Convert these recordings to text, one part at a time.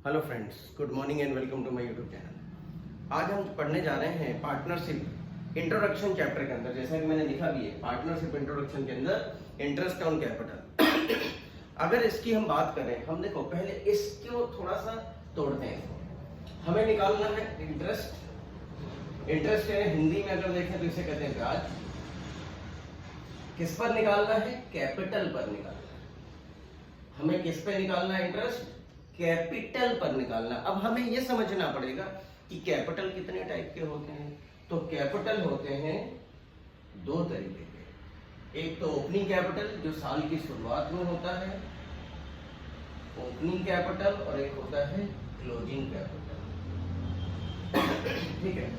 Hello friends, good morning and welcome to my YouTube channel. आज हम पढ़ने जा रहे हैं पार्टनरशिप इंट्रोडक्शन चैप्टर के अंदर। जैसा कि मैंने लिखा भी है, पार्टनरशिप इंट्रोडक्शन के अंदर इंटरेस्ट ऑन कैपिटल। अगर इसकी हम बात करें, हम देखो पहले इसको थोड़ा सा तोड़ते हैं। हमें निकालना है इंटरेस्ट। इंटरेस्ट है हिंदी में अगर देखें तो इसे कहते हैं ब्याज। किस पर निकालना है? कैपिटल पर निकालना है। हमें किस पे निकालना है इंटरेस्ट? कैपिटल पर निकालना। अब हमें यह समझना पड़ेगा कि कैपिटल कितने टाइप के होते हैं। तो कैपिटल होते हैं दो तरीके के। एक तो ओपनिंग कैपिटल जो साल की शुरुआत में होता है, ओपनिंग कैपिटल, और एक होता है क्लोजिंग कैपिटल। ठीक है।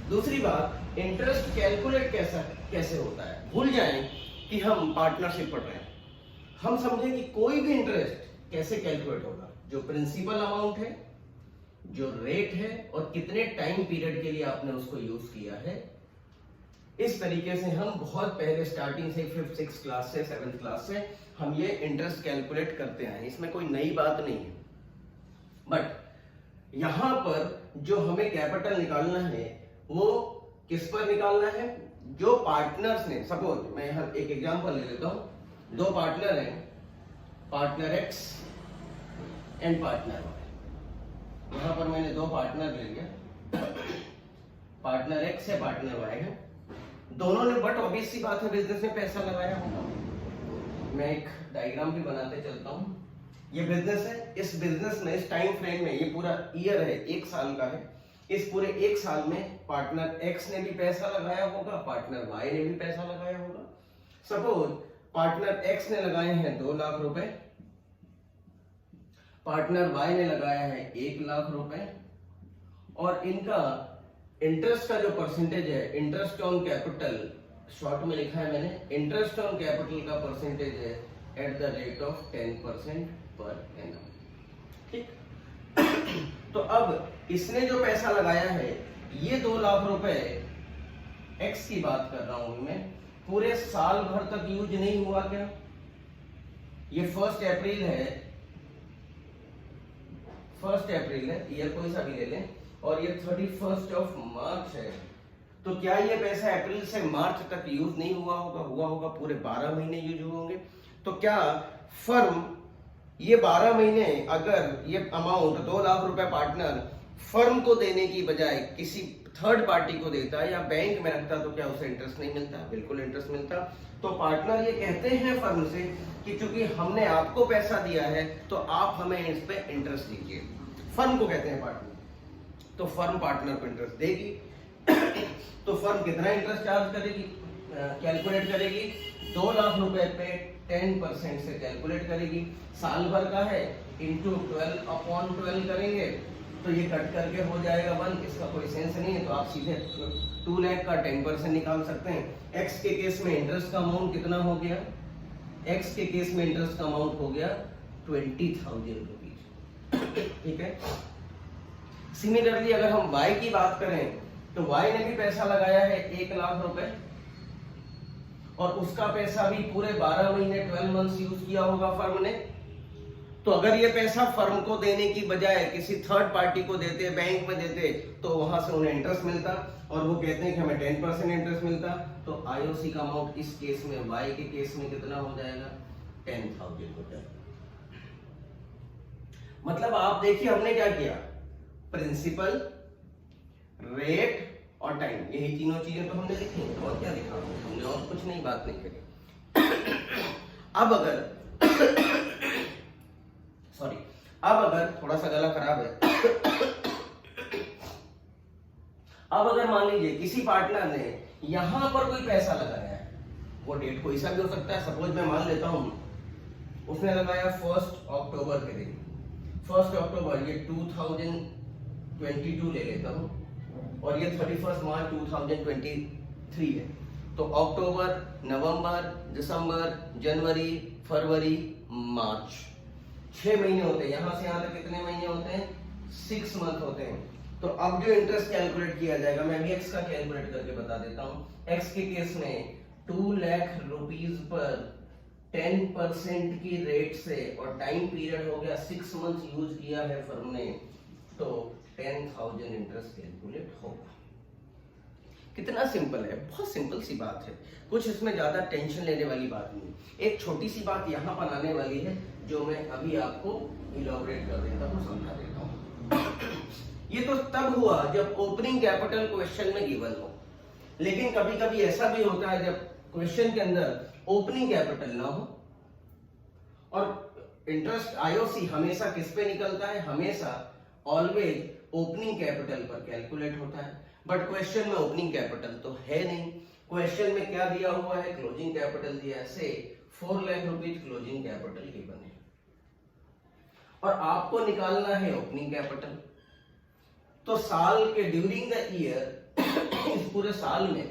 दूसरी बात, इंटरेस्ट कैलकुलेट कैसे होता है। भूल जाएं कि हम पार्टनरशिप पढ़ रहे हैं। हम समझें कि कोई भी इंटरेस्ट कैसे कैलकुलेट होगा। जो प्रिंसिपल अमाउंट है, जो रेट है, और कितने टाइम पीरियड के लिए आपने उसको यूज किया है, इस तरीके से हम बहुत पहले स्टार्टिंग से 5th 6th क्लास से 7th क्लास से हम ये इंटरेस्ट कैलकुलेट करते हैं। इसमें कोई नई बात नहीं है। बट यहां पर जो हमें कैपिटल निकालना है वो किस पर निकालना है? जो पार्टनर्स ने, सपोज मैं यहां एक एग्जांपल ले लेता हूं। दो पार्टनर हैं, partner X and partner Y. यहां पर मैंने दो पार्टनर ले लिया, पार्टनर एक्स है, पार्टनर वाई है। दोनों ने, बट ऑब्वियस सी बात है, बिजनेस में पैसा लगाया होगा। मैं एक डायग्राम भी बनाते चलता हूं। ये बिजनेस है। इस बिजनेस में, इस टाइम फ्रेम में, ये पूरा ईयर है, 1 साल का है। इस पूरे 1 साल में पार्टनर एक्स ने भी पैसा लगाया होगा, पार्टनर वाई ने भी पैसा लगाया होगा। सपोज पार्टनर एक्स ने लगाए हैं 2 लाख रुपए, पार्टनर वाई ने लगाया है 1 लाख रुपए, और इनका इंटरेस्ट का जो परसेंटेज है, इंटरेस्ट ऑन कैपिटल, शॉर्ट में लिखा है मैंने, इंटरेस्ट ऑन कैपिटल का परसेंटेज है at the rate of 10% per annum. ठीक। तो अब इसने जो पैसा लगाया है, ये 2 लाख रुपए, एक्स की बात कर रहा हूं मैं, पूरे साल भर तक यूज नहीं हुआ क्या? ये 1 अप्रैल है, 1 अप्रैल है, ईयर कोई सा भी ले लें, और ये 31 मार्च है। तो क्या ये पैसा अप्रैल से मार्च तक यूज नहीं हुआ होगा? हुआ होगा। पूरे 12 महीने यूज होंगे। तो क्या फर्म ये 12 महीने, अगर ये अमाउंट 2 लाख रुपए पार्टनर फर्म को देने की बजाय किसी थर्ड पार्टी को देता या बैंक में रखता, तो क्या उसे इंटरेस्ट नहीं मिलता? बिल्कुल इंटरेस्ट मिलता। तो पार्टनर ये कहते हैं फर्म से कि चूंकि हमने आपको पैसा दिया है तो आप हमें इस पे इंटरेस्ट दीजिए। फर्म को कहते हैं पार्टनर। तो फर्म पार्टनर को इंटरेस्ट देगी। तो फर्म कितना इंटरेस्ट चार्ज करेगी, कैलकुलेट करेगी? 2 लाख रुपए पे 10% से कैलकुलेट करेगी। साल भर का है, इंटू 12/12 करेंगे तो ये कट करके हो जाएगा 1। इसका कोई सेंस नहीं है, तो आप सीधे 2 लाख का 10% निकाल सकते हैं। एक्स के केस में इंटरेस्ट का अमाउंट कितना हो गया? एक्स के केस में इंटरेस्ट का अमाउंट हो गया 20,000 रुपीज। ठीक है। सिमिलरली अगर हम वाई की बात करें, तो वाई ने भी पैसा लगाया है 1 लाख रुपए, और उसका पैसा भी पूरे 12 महीने 12 मंथ्स यूज किया होगा फर्म ने। तो अगर ये पैसा फर्म को देने की बजाय किसी थर्ड पार्टी को देते, बैंक में देते, तो वहां से उन्हें इंटरेस्ट मिलता, और वो कहते हैं कि हमें 10% इंटरेस्ट मिलता। तो आईओसी का अमाउंट इस केस में, वाई के केस में कितना हो जाएगा? 10,000 रुपए। मतलब आप देखिए हमने क्या किया, प्रिंसिपल, रेट और टाइम, यही तीनों चीजें तो हमने लिखी हैं। और क्या लिखा हमने? और कुछ नहीं, बात नहीं करी। अब अगर थोड़ा सा गला खराब है, अब अगर मान लीजिए किसी पार्टनर ने यहां पर कोई पैसा लगाया है, वो डेट कोई सा भी हो सकता है। सपोज मैं मान लेता हूं उसने लगाया 1 अक्टूबर के दिन, 1 अक्टूबर, ये 2022 ले लेता हूं, और ये 31 मार्च 2023 है। तो अक्टूबर, नवंबर, दिसंबर, जनवरी, फरवरी, मार्च, 6 महीने होते हैं। यहां से यहां तक कितने महीने होते हैं? 6 मंथ होते हैं। तो अब जो इंटरेस्ट कैलकुलेट किया जाएगा, मैं अभी एक्स का कैलकुलेट करके बता देता हूं। एक्स के केस में 2 लाख रुपीज पर 10% की रेट से, और टाइम पीरियड हो गया 6 मंथ यूज किया है फर्म ने, तो 10,000 इंटरेस्ट कैलकुलेट होगा। कितना सिंपल है, बहुत सिंपल सी बात है, कुछ इसमें ज्यादा टेंशन लेने वाली बात नहीं। एक छोटी सी बात यहाँ पर आने वाली है जो मैं अभी आपको इलॉबरेट कर देता हूँ, समझा देता हूँ। ये तो तब हुआ जब ओपनिंग कैपिटल क्वेश्चन में गिवन हो, लेकिन कभी कभी ऐसा भी होता है जब क्वेश्चन के अंदर ओपनिंग कैपिटल ना हो, और इंटरेस्ट आईओसी हमेशा किस पे निकलता है, हमेशा ऑलवेज ओपनिंग कैपिटल पर कैलकुलेट होता है। बट क्वेश्चन में ओपनिंग कैपिटल तो है नहीं, क्वेश्चन में क्या दिया हुआ है, क्लोजिंग कैपिटल दिया है, से 4 lakh rupees closing capital given है, और आपको निकालना है ओपनिंग कैपिटल। तो साल के ड्यूरिंग द ईयर, इस पूरे साल में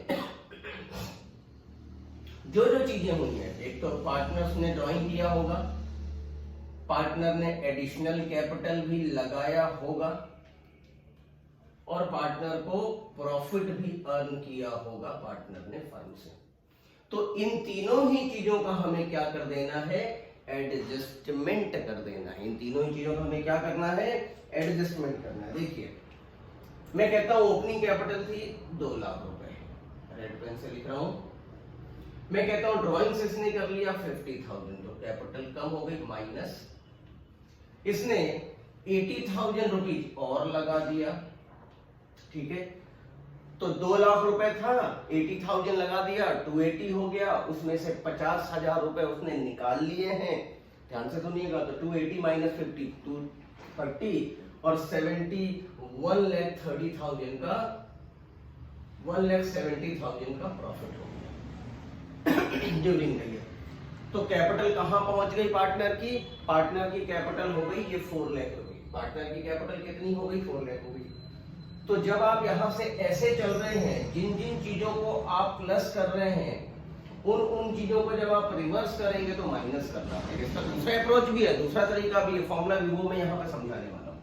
जो जो चीजें हुई हैं, एक तो पार्टनर्स ने ड्राइंग किया होगा, पार्टनर ने एडिशनल कैपिटल भी लगाया होगा, और पार्टनर को प्रॉफिट भी अर्न किया होगा पार्टनर ने फर्म से। तो इन तीनों ही चीजों का हमें क्या कर देना है, एडजस्टमेंट कर देना है। इन तीनों ही चीजों का हमें क्या करना है, एडजस्टमेंट करना है। देखिए मैं कहता हूं ओपनिंग कैपिटल थी 2 लाख रुपए, रेड पेन से लिख रहा हूं। मैं कहता हूं ड्रॉइंग्स इसने कर लिया 50,000, तो कैपिटल कम हो गई माइनस, इसने 80,000 रुपीज और लगा दिया, ठीक है। तो 2 लाख रुपए था, 80,000 लगा दिया, 280 हो गया, उसमें से 50,000 रुपए उसने निकाल लिए हैं, ध्यान से सुनिएगा। तो 280 माइनस 50 230, और 1,30,000 का 1,70,000 का प्रॉफिट हो गया ड्यूरिंग द ईयर। तो कैपिटल कहां पहुंच गई पार्टनर की, पार्टनर की कैपिटल हो गई ये 4 लाख हो गई। पार्टनर की कैपिटल कितनी हो गई, 4 लाख हो गई। तो जब आप यहां से ऐसे चल रहे हैं, जिन जिन चीजों को आप प्लस कर रहे हैं, उन चीजों को जब आप रिवर्स करेंगे तो माइनस करना है। इसका दूसरा अप्रोच भी है, दूसरा तरीका भी है, फॉर्मूला भी वो मैं यहाँ पे समझाने वाला हूँ।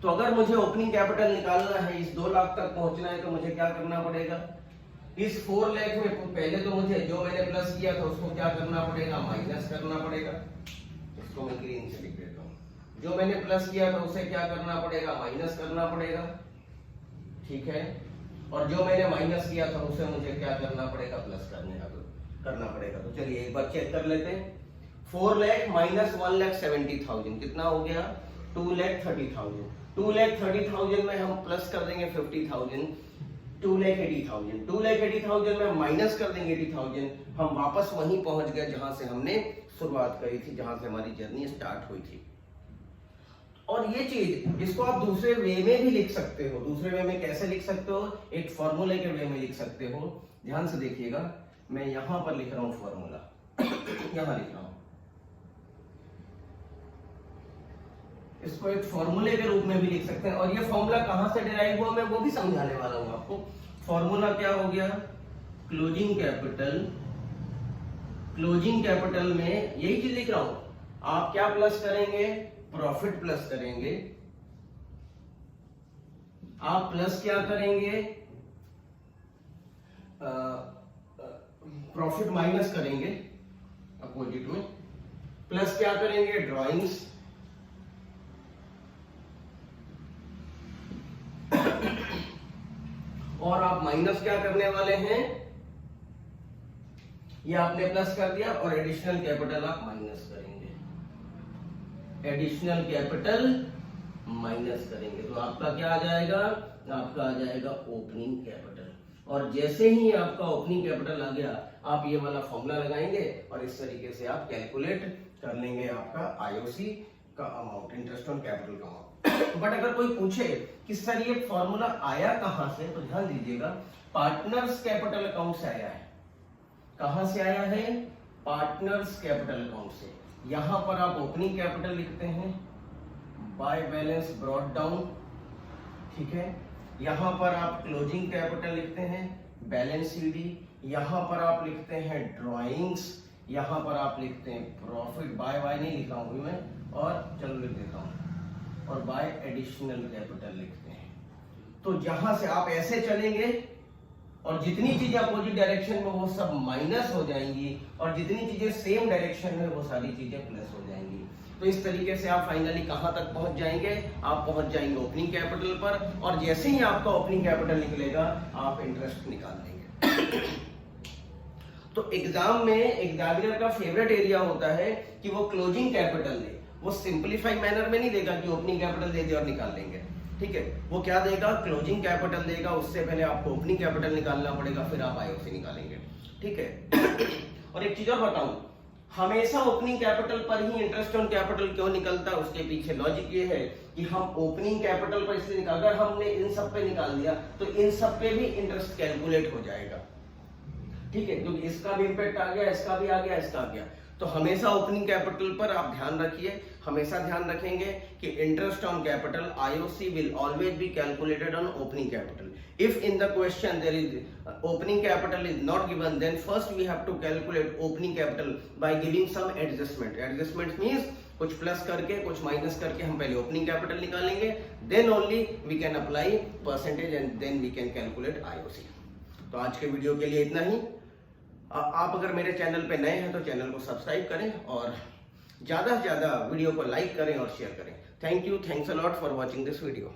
तो अगर मुझे ओपनिंग कैपिटल निकालना है, इस 2 लाख तक पहुंचना है, तो मुझे क्या करना पड़ेगा, इस 4 लाख में पहले तो मुझे जो मैंने प्लस किया था उसको क्या करना पड़ेगा, माइनस करना पड़ेगा। इसको मैं ग्रीन से लिख देता हूँ। जो मैंने प्लस किया था उसे क्या करना पड़ेगा, माइनस करना पड़ेगा, ठीक है। और जो मैंने माइनस किया था उसे मुझे क्या करना पड़ेगा, प्लस करना पड़ेगा। तो चलिए एक बार चेक कर लेते हैं। 4 लाख माइनस 1,70,000 कितना हो गया, 2,30,000। 2,30,000 में हम प्लस कर देंगे 50,000, 2,80,000। 2,80,000 में माइनस कर देंगे 80,000, हम वापस वहीं पहुंच गए जहां से हमने शुरुआत करी थी, जहां से हमारी जर्नी स्टार्ट हुई थी। और ये चीज, इसको आप दूसरे वे में भी लिख सकते हो। दूसरे वे में कैसे लिख सकते हो, एक फॉर्मूले के वे में लिख सकते हो। ध्यान से देखिएगा, मैं यहां पर लिख रहा हूं फॉर्मूला, यहां लिख रहा हूं। इसको एक फॉर्मूले के रूप में भी लिख सकते हैं, और ये फॉर्मूला कहां से डिराइव हुआ मैं वो भी समझाने वाला हूं आपको। फॉर्मूला क्या हो गया, क्लोजिंग कैपिटल। क्लोजिंग कैपिटल में यही चीज लिख रहा हूं, आप क्या प्लस करेंगे, प्रॉफिट प्लस करेंगे। आप प्लस क्या करेंगे, प्रॉफिट माइनस करेंगे अपोजिट में। प्लस क्या करेंगे, ड्राइंग्स। और आप माइनस क्या करने वाले हैं, ये आपने प्लस कर दिया, और एडिशनल कैपिटल आप माइनस करेंगे। एडिशनल कैपिटल माइनस करेंगे तो आपका क्या आ जाएगा, आपका आ जाएगा ओपनिंग कैपिटल। और जैसे ही आपका ओपनिंग कैपिटल आ गया, आप ये वाला फॉर्मूला लगाएंगे और इस तरीके से आप कैलकुलेट कर लेंगे आपका आईओसी का अमाउंट, इंटरेस्ट ऑन कैपिटल का अमाउंट। बट अगर कोई पूछे कि सर ये फॉर्मूला आया कहां से, तो ध्यान दीजिएगा, पार्टनर्स कैपिटल अकाउंट से आया है। कहां से आया है, पार्टनर्स कैपिटल अकाउंट से। यहां पर आप ओपनिंग कैपिटल लिखते हैं, बाय बैलेंस ब्रॉट डाउन, ठीक है। यहां पर आप क्लोजिंग कैपिटल लिखते हैं, बैलेंस सीडी। यहां पर आप लिखते हैं ड्राइंग्स, यहां पर आप लिखते हैं प्रॉफिट। बाय नहीं लिखा हूं मैं, और चलो लिख देता हूं, और बाय एडिशनल कैपिटल लिखते हैं। तो जहां से आप ऐसे चलेंगे और जितनी चीजें अपोजिट डायरेक्शन में वो सब माइनस हो जाएंगी, और जितनी चीजें सेम डायरेक्शन में वो सारी चीजें प्लस हो जाएंगी। तो इस तरीके से आप फाइनली कहां तक पहुंच जाएंगे, आप पहुंच जाएंगे ओपनिंग कैपिटल पर, और जैसे ही आपका ओपनिंग कैपिटल निकलेगा आप इंटरेस्ट निकाल लेंगे। तो एग्जाम में एग्जामिनर का फेवरेट एरिया होता है कि वो क्लोजिंग कैपिटल दे। वो सिंपलीफाई मैनर में नहीं देगा कि ओपनिंग कैपिटल दे दे और निकाल लेंगे, ठीक है। वो क्या देगा, क्लोजिंग कैपिटल देगा, उससे पहले आपको ओपनिंग कैपिटल निकालना पड़ेगा, फिर आप आईओसी निकालेंगे, ठीक है। और एक चीज और बताऊं, हमेशा ओपनिंग कैपिटल पर ही इंटरेस्ट ऑन कैपिटल क्यों निकलता है, उसके पीछे लॉजिक ये है कि हम ओपनिंग कैपिटल पर इसलिए निकाल, अगर हमने इन सब पे निकाल दिया तो इन सब पे भी इंटरेस्ट कैलकुलेट हो जाएगा, ठीक है, क्योंकि इसका भी इंपैक्ट आ गया, इसका भी आ गया, इसका आ गया। तो हमेशा ओपनिंग कैपिटल पर आप ध्यान रखिए, हमेशा ध्यान रखेंगे कि interest on capital IOC will always be calculated on opening capital. If in the question there is opening capital is not given, then first we have to calculate opening capital by giving some adjustment. Adjustment means कुछ plus करके कुछ minus करके हम पहले opening capital निकालेंगे, then only we can apply percentage and then we can calculate IOC. तो आज के वीडियो के लिए इतना ही। आप अगर मेरे चैनल पे नए हैं तो चैनल को सब्सक्राइब करें और ज्यादा से ज्यादा वीडियो को लाइक करें और शेयर करें। Thank you, thanks a lot for watching this video.